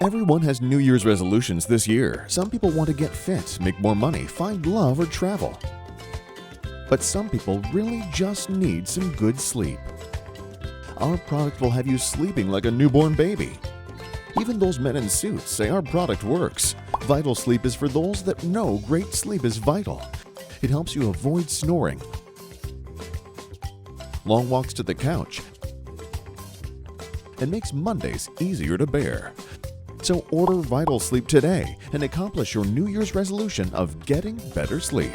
Everyone has New Year's resolutions this year. Some people want to get fit, make more money, find love, or travel. But some people really just need some good sleep. Our product will have you sleeping like a newborn baby. Even those men in suits say our product works. VitalSleep is for those that know great sleep is vital. It helps you avoid snoring, long walks to the couch, and makes Mondays easier to bear. So order VitalSleep today and accomplish your New Year's resolution of getting better sleep.